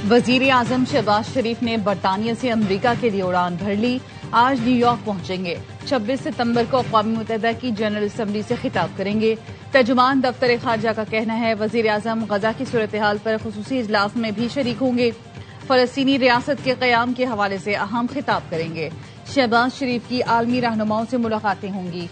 वजीर आजम शहबाज शरीफ ने बरतानिया से अमरीका के लिए उड़ान भर ली। आज न्यूयॉर्क पहुंचेंगे। 26 सितंबर को अक़वाम मुत्तहिदा की जनरल असम्बली से खिताब करेंगे। तर्जुमान दफ्तर खारजा का कहना है वजीर आजम गजा की सूरत हाल पर खुसूसी इजलास में भी शरीक होंगे। फलस्तीनी रियासत के क़याम के हवाले से अहम खिताब करेंगे। शहबाज शरीफ की आलमी रहनुमाओं से मुलाकातें होंगी।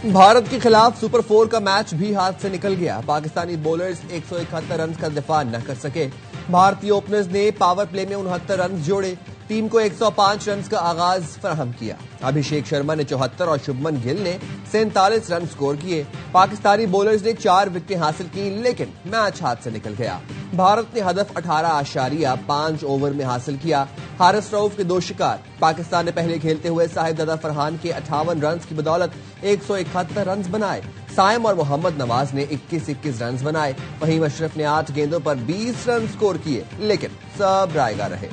भारत के खिलाफ सुपर 4 का मैच भी हाथ से निकल गया। पाकिस्तानी बॉलर्स 171 रन का दिफा न कर सके। भारतीय ओपनर्स ने पावर प्ले में 69 रन जोड़े। टीम को 105 रन का आगाज फराहम किया। अभिषेक शर्मा ने 74 और शुभमन गिल ने 47 रन स्कोर किए। पाकिस्तानी बॉलर्स ने 4 विकेटें हासिल की, लेकिन मैच हाथ से निकल गया। भारत ने हदफ 18.5 ओवर में हासिल किया। हारिस रऊफ के 2 शिकार। पाकिस्तान ने पहले खेलते हुए साहिबजादा फरहान के 58 रन की बदौलत 171 रन बनाए। साइम और मोहम्मद नवाज ने 21-21 रन बनाए। फहीम अशरफ ने 8 गेंदों पर 20 रन स्कोर किए, लेकिन सब रायगा रहे।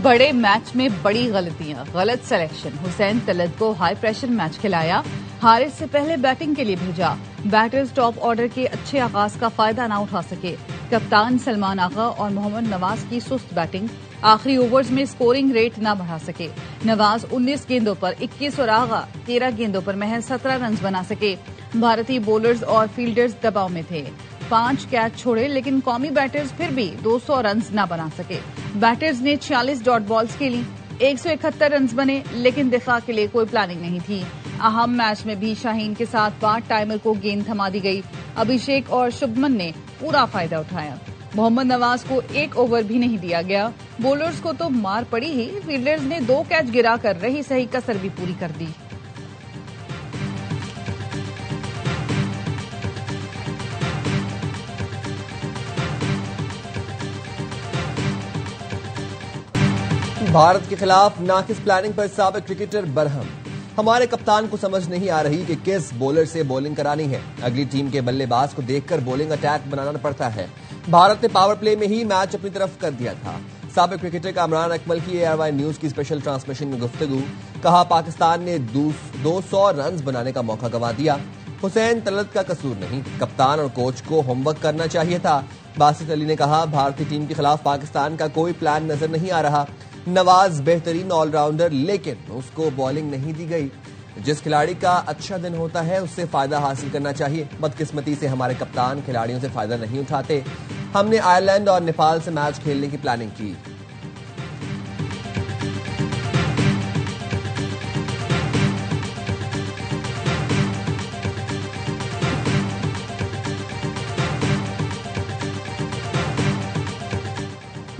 बड़े मैच में बड़ी गलतियां, गलत सिलेक्शन। हुसैन तलत को हाई प्रेशर मैच खिलाया। हारिस से पहले बैटिंग के लिए भेजा। बैटर्स टॉप ऑर्डर के अच्छे आगाज का फायदा न उठा सके। कप्तान सलमान आगा और मोहम्मद नवाज की सुस्त बैटिंग। आखिरी ओवर्स में स्कोरिंग रेट न बढ़ा सके। नवाज 19 गेंदों पर 21 और आगा 13 गेंदों पर महज 17 रन बना सके। भारतीय बॉलर्स और फील्डर्स दबाव में थे। 5 कैच छोड़े, लेकिन कौमी बैटर्स फिर भी 200 रन न बना सके। बैटर्स ने 46 डॉट बॉल्स खेली। 171 रन बने, लेकिन दिफा के लिए कोई प्लानिंग नहीं थी। अहम मैच में भी शाहीन के साथ पार्ट टाइमर को गेंद थमा दी गई। अभिषेक और शुभमन ने पूरा फायदा उठाया। मोहम्मद नवाज को 1 ओवर भी नहीं दिया गया। बॉलर्स को तो मार पड़ी ही, फील्डर्स ने 2 कैच गिराकर रही सही कसर भी पूरी कर दी। भारत के खिलाफ नाकिस प्लानिंग पर साबिक क्रिकेटर बरहम। हमारे कप्तान को समझ नहीं आ रही कि किस बॉलर से बॉलिंग करानी है। अगली टीम के बल्लेबाज को देखकर बॉलिंग अटैक बनाना पड़ता है। भारत ने पावर प्ले में ही मैच अपनी तरफ कर दिया था। साबिक क्रिकेटर कामरान अकमल की ARY न्यूज की स्पेशल ट्रांसमिशन में गुफ्तगू। कहा, पाकिस्तान ने 200 रन बनाने का मौका गंवा दिया। हुसैन तलत का कसूर नहीं, कप्तान और कोच को होमवर्क करना चाहिए था। बासित अली ने कहा, भारतीय टीम के खिलाफ पाकिस्तान का कोई प्लान नजर नहीं आ रहा। नवाज बेहतरीन ऑलराउंडर, लेकिन उसको बॉलिंग नहीं दी गई। जिस खिलाड़ी का अच्छा दिन होता है उससे फायदा हासिल करना चाहिए। बदकिस्मती से हमारे कप्तान खिलाड़ियों से फायदा नहीं उठाते। हमने आयरलैंड और नेपाल से मैच खेलने की प्लानिंग की।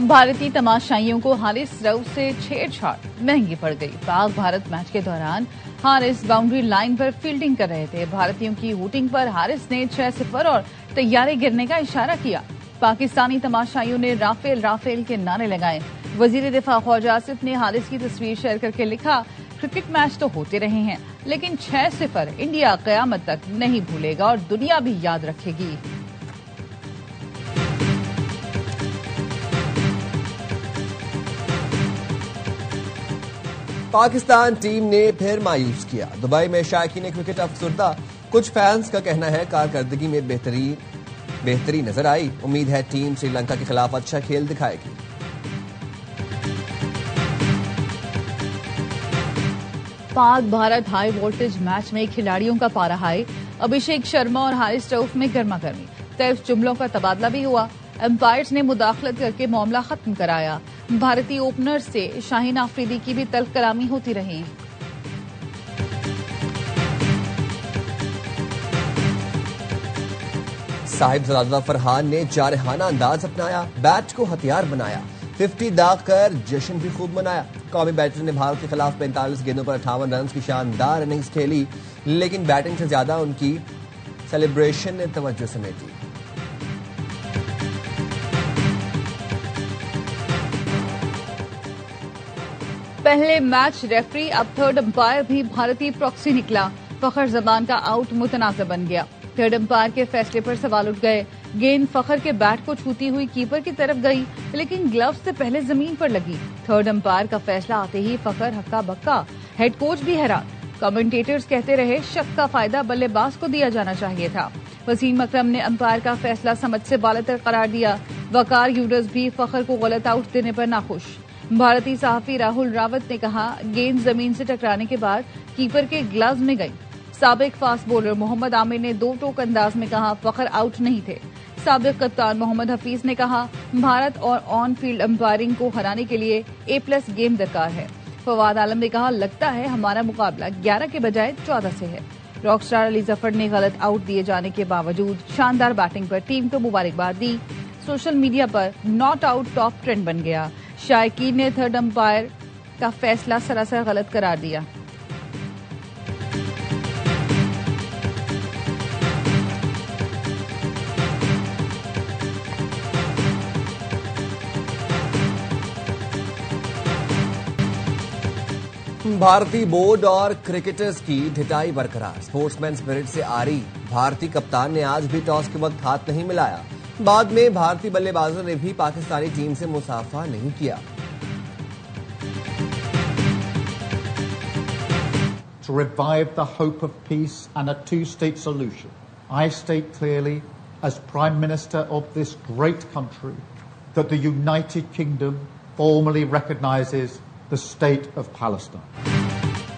भारतीय तमाशाइयों को हारिस रऊफ से छेड़छाड़ महंगी पड़ गई। पाक भारत मैच के दौरान हारिस बाउंड्री लाइन पर फील्डिंग कर रहे थे। भारतीयों की हूटिंग पर हारिस ने 6-0 और तैयारे गिरने का इशारा किया। पाकिस्तानी तमाशाइयों ने राफेल राफेल के नारे लगाए। वजीर दिफा ख्वाजा आसिफ ने हारिस की तस्वीर शेयर करके लिखा, क्रिकेट मैच तो होते रहे हैं, लेकिन 6-0 इंडिया कयामत तक नहीं भूलेगा और दुनिया भी याद रखेगी। पाकिस्तान टीम ने फिर मायूस किया। दुबई में शायकीन क्रिकेट अफसरदा। कुछ फैंस का कहना है कारकर्दगी में बेहतरी नजर आई। उम्मीद है टीम श्रीलंका के खिलाफ अच्छा खेल दिखाएगी। Pak Bharat high voltage match में खिलाड़ियों का पारा हाई। अभिषेक शर्मा और हारिस रऊफ में गर्मा गर्मी। तर्फ जुमलों का तबादला भी हुआ। एम्पायर्स ने मुदाखलत करके मामला खत्म कराया। भारतीय ओपनर से शाहीन आफरीदी की भी तल्ख कलामी होती रही। साहिबजादा फरहान ने जारहाना अंदाज अपनाया। बैट को हथियार बनाया। 50 दागकर जश्न भी खूब मनाया। कौमी बैटर ने भारत के खिलाफ 45 गेंदों पर 58 रन की शानदार इनिंग्स खेली, लेकिन बैटिंग से ज्यादा उनकी सेलिब्रेशन ने तवज्जो समेटी। पहले मैच रेफरी, अब थर्ड अंपायर भी भारतीय प्रॉक्सी निकला। फखर जमान का आउट मुतनाज़ बन गया। थर्ड अंपायर के फैसले पर सवाल उठ गए। गेंद फखर के बैट को छूती हुई कीपर की तरफ गई, लेकिन ग्लव्स से पहले जमीन पर लगी। थर्ड अंपायर का फैसला आते ही फखर हक्का बक्का, हेड कोच भी हैरान। कमेंटेटर्स कहते रहे शक का फायदा बल्लेबाज को दिया जाना चाहिए था। वसीम अकरम ने अंपायर का फैसला समझ से बालातर करार दिया। वकार यूनुस भी फखर को गलत आउट देने पर नाखुश। भारतीय सहाफी राहुल रावत ने कहा गेंद जमीन से टकराने के बाद कीपर के ग्लव्स में गई। साबिक फास्ट बॉलर मोहम्मद आमिर ने दो टोक अंदाज में कहा फखर आउट नहीं थे। साबिक कप्तान मोहम्मद हफीज ने कहा भारत और ऑन फील्ड अंपायरिंग को हराने के लिए A+ गेम दरकार है। फवाद आलम ने कहा लगता है हमारा मुकाबला 11 के बजाय 14 से है। रॉकस्टार अली जफर ने गलत आउट दिए जाने के बावजूद शानदार बैटिंग पर टीम को मुबारकबाद दी। सोशल मीडिया पर नॉट आउट टॉप ट्रेंड बन गया। शायकीन ने थर्ड अंपायर का फैसला सरासर गलत करार दिया। भारतीय बोर्ड और क्रिकेटर्स की ढिठाई बरकरार। स्पोर्ट्समैन स्पिरिट से आरी भारतीय कप्तान ने आज भी टॉस के वक्त हाथ नहीं मिलाया। बाद में भारतीय बल्लेबाजों ने भी पाकिस्तानी टीम से मुसाफा नहीं किया। To revive the hope of peace and a two-state solution, I state clearly, as Prime Minister of this great country, that the United Kingdom formally recognises the state of Palestine.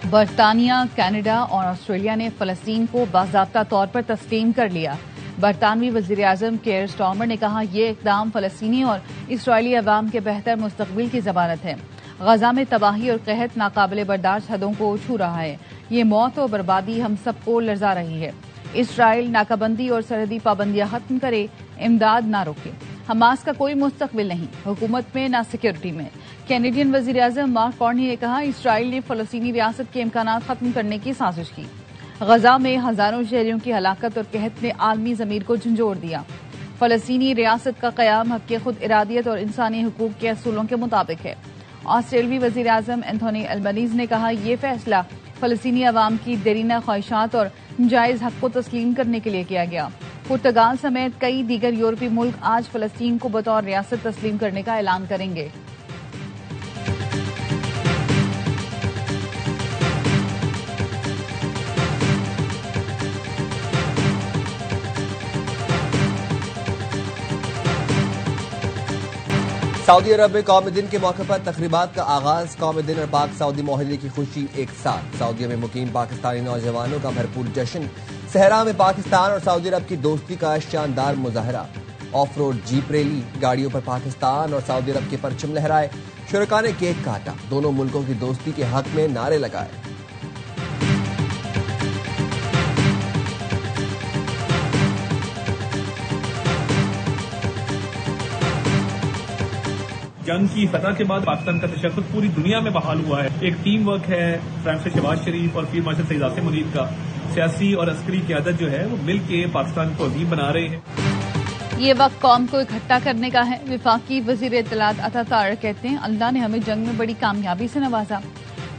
बरतानिया, Canada और Australia ने फलस्तीन को बाज़ाब्ता तौर पर तस्लीम कर लिया। बरतानवी वज़ीर-ए-आज़म केयर स्टार्मर ने कहा ये इक़दाम फलस्तीनी और इसराइली अवाम के बेहतर मुस्तक़बिल की ज़मानत है। गजा में तबाही और कहत नाकाबिले बर्दाश्त हदों को छू रहा है। ये मौत और बर्बादी हम सबको लर्जा रही है। इसराइल नाकाबंदी और सरहदी पाबंदियां खत्म करे, इमदाद ना रोके। हमास का कोई मुस्तकबिल नहीं, हुकूमत में ना सिक्योरिटी में। कैनेडियन वज़ीर-ए-आज़म मार्क कार्नी ने कहा इसराइल ने फलस्तीनी रियासत के इम्कानात खत्म करने की साजिश की। गजा में हजारों शहरियों की हलाकत और कहत ने आलमी ज़मीर को झंझोड़ दिया। फलस्तीनी रियासत का क़याम हक़ खुद इरादियत और इंसानी हुकूक के असूलों के मुताबिक है। ऑस्ट्रेलवी वज़ीर-ए-आज़म एंथोनी अल्बनीज़ ने कहा यह फैसला फलस्तीनी अवाम की देरीना ख्वाहिशात और जायज़ हक को तस्लीम करने के लिए किया गया। पुर्तगाल समेत कई दीगर यूरोपीय मुल्क आज फलस्तीन को बतौर रियासत तस्लीम करने का ऐलान करेंगे। सऊदी अरब में कौमी दिन के मौके पर तकरीबात का आगाज। कौमी दिन और पाक सऊदी माहले की खुशी एक साथ। सऊदीया में मुकीम पाकिस्तानी नौजवानों का भरपूर जश्न। सहरा में पाकिस्तान और सऊदी अरब की दोस्ती का शानदार मुजाहरा। ऑफ रोड जीप रैली, गाड़ियों पर पाकिस्तान और सऊदी अरब के परचम लहराए। शुरका ने केक काटा, दोनों मुल्कों की दोस्ती के हक में नारे लगाए। जंग की फतह के बाद पाकिस्तान का तशद्दुद पूरी दुनिया में बहाल हुआ है। एक टीम वर्क है प्राइम मिनिस्टर शहबाज शरीफ और फील्ड मार्शल सईद आसिम मुनीर का। सियासी और अस्करी क़यादत जो है वो मिल के पाकिस्तान को अजीब बना रहे हैं। ये वक्त कौम को इकट्ठा करने का है। विफाकी वजीर इत्तलात अता तारर कहते हैं अल्लाह ने हमें जंग में बड़ी कामयाबी से नवाजा।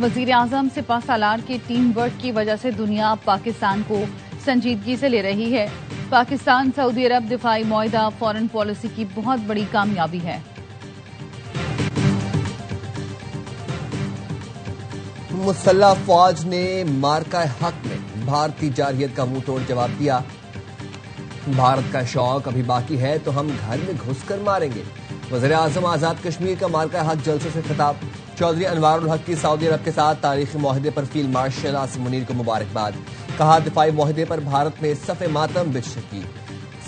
वजीर आजम सिपा सालार के टीम वर्क की वजह से दुनिया अब पाकिस्तान को संजीदगी से ले रही है। पाकिस्तान सऊदी अरब दिफाई मुआहिदा फॉरेन पॉलिसी की बहुत बड़ी कामयाबी है। मुसल्लह फौज ने मार्का हक में भारतीय जारहियत का मुंह तोड़ जवाब दिया। भारत का शौक अभी बाकी है तो हम घर में घुसकर मारेंगे। वज़ीर-ए-आज़म आजाद कश्मीर का मार्का हक जलसे से खिताब। चौधरी अनवारुल हक की सऊदी अरब के साथ तारीखी मुआहदे पर फील्ड मार्शल आसिम मुनीर को मुबारकबाद। कहा दिफाई मुआहदे पर भारत में सफ़े मातम बिछ सकी।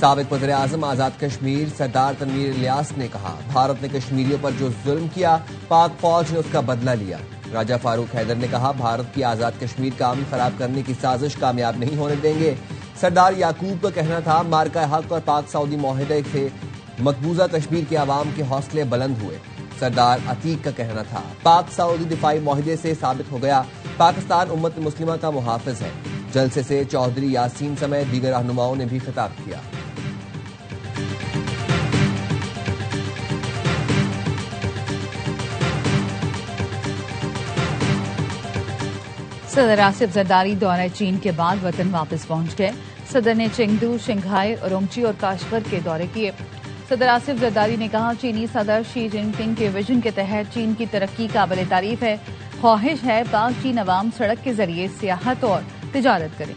साबिक वज़ीर-ए-आज़म आजाद कश्मीर सरदार तनवीर इलियास ने कहा भारत ने कश्मीरियों पर जो जुल्म किया पाक फौज ने उसका बदला लिया। राजा फारूक हैदर ने कहा भारत की आजाद कश्मीर का अमन खराब करने की साजिश कामयाब नहीं होने देंगे। सरदार याकूब का कहना था मार्का हक और पाक सऊदी मुआहदे से मकबूजा कश्मीर के अवाम के हौसले बुलंद हुए। सरदार अतीक का कहना था पाक सऊदी दिफाई मुआहदे से साबित हो गया पाकिस्तान उम्मत मुस्लिमा का मुहाफिज है। जलसे से चौधरी यासीन समेत दीगर रहनुमाओं ने भी खिताब किया। सदर आसिफ जरदारी दौरा चीन के बाद वतन वापस पहुंच गए। सदर ने चेंगडू, शंघाई, उरुमची और काश्गर के दौरे किए। सदर आसिफ जरदारी ने कहा, चीनी सदर शी जिनपिंग के विजन के तहत चीन की तरक्की काबिल तारीफ है। ख्वाहिश है पाक चीन अवाम सड़क के जरिए सियाहत और तिजारत करें।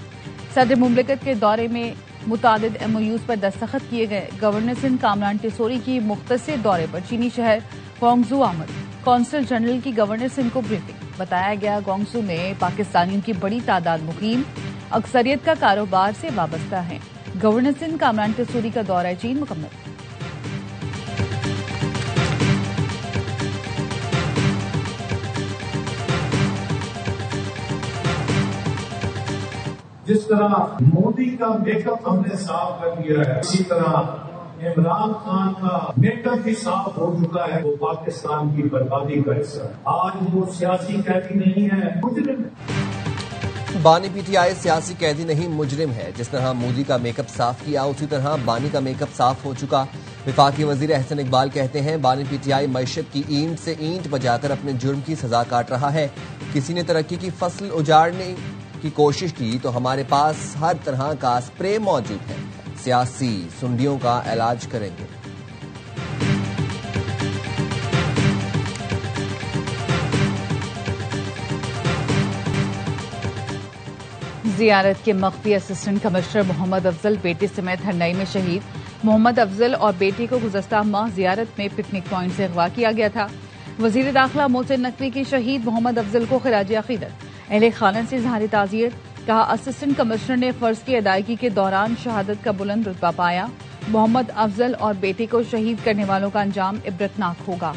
सदर मुमलिकत के दौरे में मुतादिद MOUs पर दस्तखत किए गए। गवर्नर सिंध कामरान टिसोरी की मुख्तसर दौरे पर चीनी शहर ग्वांगझू आमद। कौंसल जनरल की गवर्नर सिंध को ब्रीफिंग। बताया गया, ग्वांगझू में पाकिस्तानियों की बड़ी तादाद मुकीम, अक्सरियत का कारोबार से वाबस्ता है। गवर्नर सिंध कामरान टिसोरी का दौरा चीन मुकम्मल। जिस तरह मोदी का मेकअप हमने साफ कर दिया है, इसी तरह इमरान खान का मेकअप भी साफ हो चुका है। वो पाकिस्तान की बर्बादी का हिस्सा। आज वो सियासी कैदी नहीं है, मुजरिम है। बानी PTI सियासी कैदी नहीं मुजरिम है। जिस तरह मोदी का मेकअप साफ किया, उसी तरह बानी का मेकअप साफ हो चुका। विफाकी वजीर अहसन इकबाल कहते हैं, बानी PTI मईशत की ईंट से ईंट बजाकर अपने जुर्म की सजा काट रहा है। किसी ने तरक्की की फसल उजाड़ने की कोशिश की तो हमारे पास हर तरह का स्प्रे मौजूद है। सियासी सुंडियों का इलाज करेंगे। जियारत के मख्फी असिस्टेंट कमिश्नर मोहम्मद अफजल बेटे समेत हरनई में शहीद। मोहम्मद अफजल और बेटे को गुज़श्ता माह जियारत में पिकनिक पॉइंट से अगवा किया गया था। वजीर दाखिला मोहसिन नकवी की शहीद मोहम्मद अफजल को खिराज अकीदत। अहले खाना से इज़हार ताज़ियत। कहा, असिस्टेंट कमिश्नर ने फर्ज की अदायगी के दौरान शहादत का बुलंद रुतबा पाया। मोहम्मद अफजल और बेटे को शहीद करने वालों का अंजाम इबरतनाक होगा।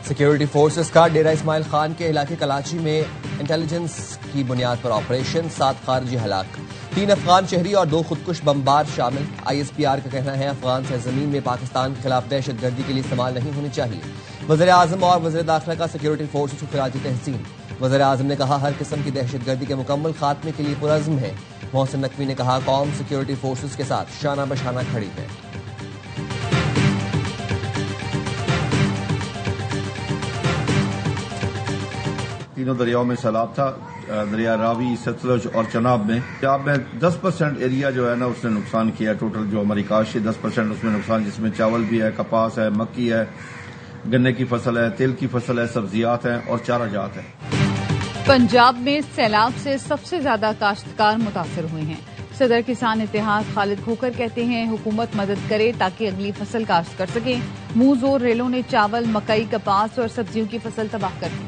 सिक्योरिटी फोर्सेस का डेरा इस्माइल खान के इलाके कराची में इंटेलिजेंस की बुनियाद पर ऑपरेशन। 7 खारजी हलाक, 3 अफगान शहरी और 2 खुदकुश बमबार शामिल। ISPR का कहना है, अफगान सरजमीन में पाकिस्तान के खिलाफ दहशतगर्दी के लिए इस्तेमाल नहीं होनी चाहिए। वज़ीर आज़म और वज़ीर दाखिला का सिक्योरिटी फोर्सेस को खिराज तहसीन। वज़ीर आज़म ने कहा, हर किस्म की दहशतगर्दी के मुकम्मल खात्मे के लिए पुरज़्म है। मोहसिन नकवी ने कहा, कौम सिक्योरिटी फोर्सेस के साथ शाना बशाना खड़ी है। तीनों दरियाओं में सैलाब था। दरिया रावी, सतलुज और चनाब में 10% एरिया जो है ना उसने नुकसान किया। टोटल जो हमारी काश है 10% उसमें नुकसान, जिसमें चावल भी है, कपास है, मक्की है, गन्ने की फसल है, तेल की फसल है, सब्जियात हैं और चारा जात है। पंजाब में सैलाब से सबसे ज्यादा काश्तकार मुतासर हुए हैं। सदर किसान इत्तेहाद खालिद खोकर कहते हैं, हुकूमत मदद करे ताकि अगली फसल काश्त कर सकें। मुंह जोर रेलों ने चावल, मकई, कपास और सब्जियों की फसल तबाह कर दी।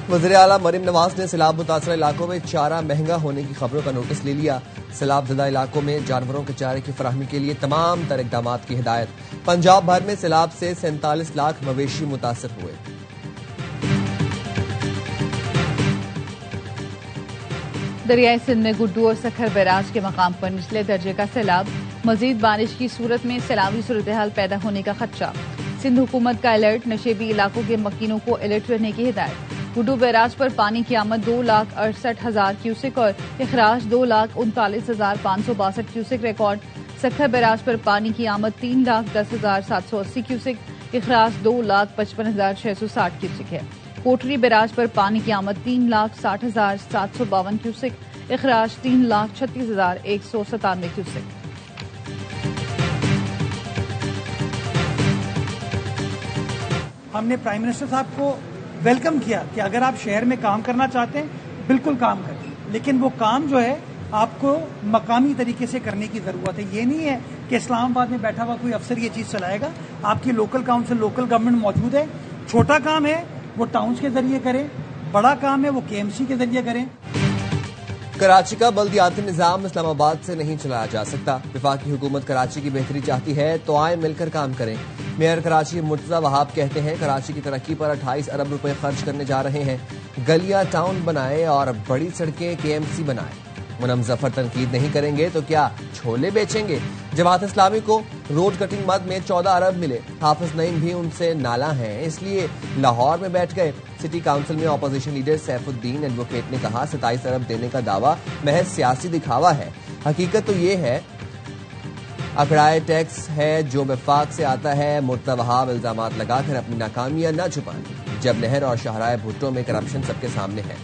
वज़ीर आला मरीम नवाज ने सैलाब मुतासर इलाकों में चारा महंगा होने की खबरों का नोटिस ले लिया। सैलाब ज़दा इलाकों में जानवरों के चारे की फराहमी के लिए तमाम तर इक़दाम की हिदायत। पंजाब भर में सैलाब से 47 लाख मवेशी मुतासर हुए। दरियाई सिंध में गुड्डू और सखर बैराज के मकाम पर निचले दर्जे का सैलाब। मजीद बारिश की सूरत में सैलाबी सूरत हाल पैदा होने का खदशा। सिंध हुकूमत का अलर्ट, नशेबी इलाकों के मकीनों को अलर्ट रहने की हिदायत। गुड्डू बैराज पर पानी की आमद 2,68,000 क्यूसेक और इखराज 2,39,562 क्यूसेक रिकॉर्ड। सखर बैराज पर पानी की आमद 3,10,780 क्यूसेक, इखराज 2,55,660 क्यूसेक है। कोटरी बैराज पर पानी की आमद 3,60,752 क्यूसेक, इखराज 3,36,197 क्यूसेक। हमने प्राइम मिनिस्टर साहब को वेलकम किया कि अगर आप शहर में काम करना चाहते हैं बिल्कुल काम करें, लेकिन वो काम जो है आपको मकामी तरीके से करने की जरूरत है। ये नहीं है कि इस्लामाबाद में बैठा हुआ कोई अफसर ये चीज चलाएगा। आपकी लोकल काउंसिल, लोकल गवर्नमेंट मौजूद है। छोटा काम है वो टाउन्स के जरिए करें, बड़ा काम है वो KMC के जरिए करें। कराची का बल्दियाती निजाम इस्लामाबाद से नहीं चलाया जा सकता। विफाकी हुकूमत कराची की बेहतरी चाहती है तो आए मिलकर काम करें। मेयर कराची मुर्तजा वहाब कहते हैं, कराची की तरक्की पर 28 अरब रुपए खर्च करने जा रहे हैं। गलियां टाउन बनाए और बड़ी सड़कें KMC बनाए। मुनम जफर तनकीद नहीं करेंगे तो क्या छोले बेचेंगे। जमात इस्लामी को रोड कटिंग मद में 14 अरब मिले। हाफिज नईम भी उनसे नाला हैं, इसलिए लाहौर में बैठ गए। सिटी काउंसिल में अपोजिशन लीडर सैफुद्दीन एडवोकेट ने कहा, 27 अरब देने का दावा महज सियासी दिखावा है। हकीकत तो ये है अकड़ाए टैक्स है जो वफाक से आता है, मुर्तवहाब इल्जामात लगाकर अपनी नाकामियां न छुपाएं। जब नहर और शाहराए भुट्टो में करप्शन सबके सामने है।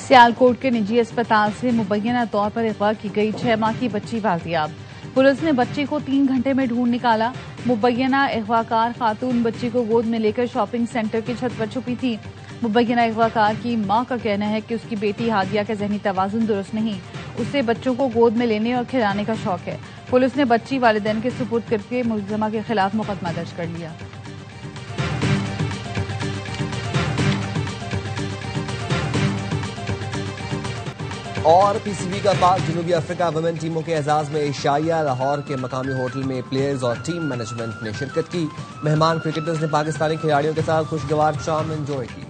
सियालकोट के निजी अस्पताल से मुबैना तौर पर अगवा की गई 6 माह की बच्ची बाजियाब। पुलिस ने बच्ची को 3 घंटे में ढूंढ निकाला। मुबैना अगवाकार खातून बच्ची को गोद में लेकर शॉपिंग सेंटर की छत पर छुपी थी। मुबैना अगवाकार की मां का कहना है कि उसकी बेटी हादिया का ज़हनी तवाज़ुन दुरुस्त नहीं, उसे बच्चों को गोद में लेने और खिलाने का शौक है। पुलिस ने बच्ची वालिदैन के सुपुर्द करके मुलज़मा के खिलाफ मुकदमा दर्ज कर लिया। और पीसीबी का पाक जनूबी अफ्रीका वुमेन टीमों के एजाज में एशिया लाहौर के मकामी होटल में प्लेयर्स और टीम मैनेजमेंट ने शिरकत की। मेहमान क्रिकेटर्स ने पाकिस्तानी खिलाड़ियों के साथ खुशगवार शाम एंजॉय की।